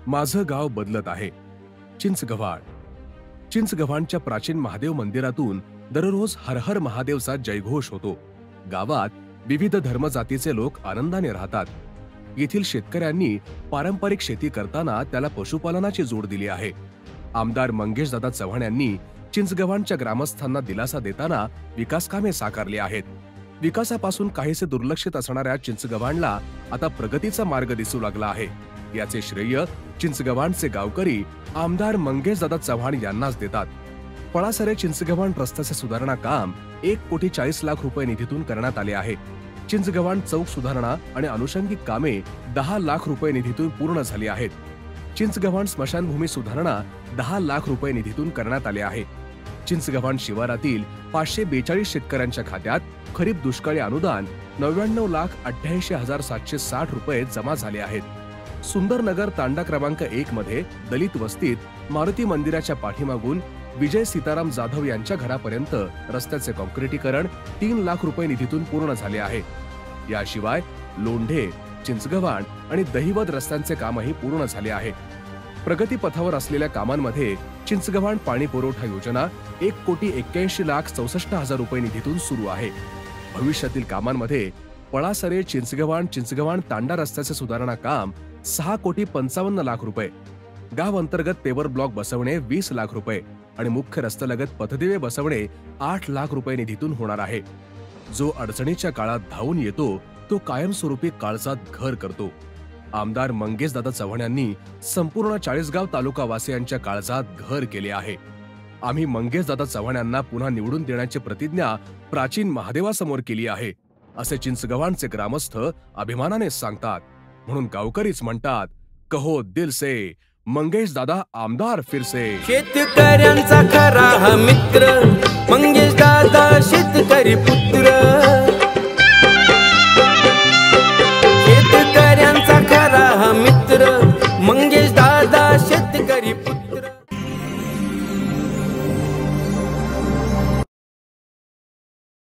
माझं गाव बदलत आहे. चिंचगव्हाण. चिंचगव्हाणच्या प्राचीन महादेव मंदिरातून दररोज हर हर महादेवचा जयघोष होतो. गावात विविध धर्मजातीचे लोक आनंदाने राहतात. येथील शेतकऱ्यांनी पारंपरिक शेती करताना त्याला पशुपालनाची जोड दिली आहे. आमदार मंगेशदादा चव्हाण यांनी चिंचगव्हाणच्या ग्रामस्थांना दिलासा देताना विकास कामे साकारली आहेत. विकासापासून काहीसे दुर्लक्षित असणाऱ्या चिंचगव्हाणला आता प्रगतीचा मार्ग दिसू लागला आहे. याचे श्रेय चिंचगव्हाणचे गावकरी आमदार मंगेशदादा चव्हाण यांनाच देतात. पळासरे चिंचगव्हाण रस्त्याचे सुधारणा काम 1,40,00,000 रुपये निधीतून करण्यात आले आहे. चिंचगव्हाण चौक सुधारणा आणि अनुषंगिक कामे 10 लाख रुपये निधीतून पूर्ण झाली आहेत. चिंचगव्हाण स्मशानभूमी सुधारणा 10 लाख रुपये निधीतून करण्यात आले आहे. चिंचगव्हाण शिवारातील 542 शेतकऱ्यांच्या खात्यात खरीप दुष्काळी अनुदान 99,88,760 रुपये जमा झाले आहेत. सुंदरनगर तांडा क्रमांक 1 मध्ये दलित वस्तीत मारुती मंदिराच्या पाठीमागून विजय सीताराम जाधव यांच्या घरापर्यंत रस्त्याचे काँक्रिटीकरण 3 लाख रुपये निधीतून पूर्ण झाले आहे. याशिवाय लोंढे, चिंचगव्हाण आणि दहिवद रस्त्यांचे कामही पूर्ण झाले आहे. प्रगती पथावर असलेल्या कामांमध्ये चिंचगव्हाण पाणी पुरवठा योजना 1,81,64,00,000 रुपये निधीतून सुरू आहे. भविष्यातील कामांमध्ये पळासरे चिंचगव्हाण तांडा रस्त्याचे सुधारणा काम 6,55,00,000 रुपये, गाव अंतर्गत पेवर ब्लॉक बसवणे 20 लाख रुपये आणि मुख्य रस्त्यालगत पथदिवे बसवणे 8 लाख रुपये निधीतून होणार आहे. जो अडचणीच्या काळात धावून येतो तो कायमस्वरूपी काळजात घर करतो. आमदार मंगेशदादा चव्हाण यांनी संपूर्ण चाळीसगाव तालुका वासियांच्या काळजात घर केले आहे. आम्ही मंगेशदादा चव्हाण यांना पुन्हा निवडून देण्याची प्रतिज्ञा प्राचीन महादेवासमोर केली आहे, असे चिंचगव्हाणचे ग्रामस्थ अभिमानाने सांगतात. म्हणून गावकरीच म्हणतात, कहो दिल से मंगेशदादा आमदार फिरसे. शेतकऱ्यांचा खरा हा मित्र मंगेशदादा शेतकरी पुत्र. शेतकऱ्यांचा खरा हा मित्र मंगेशदादा शेतकरी पुत्र.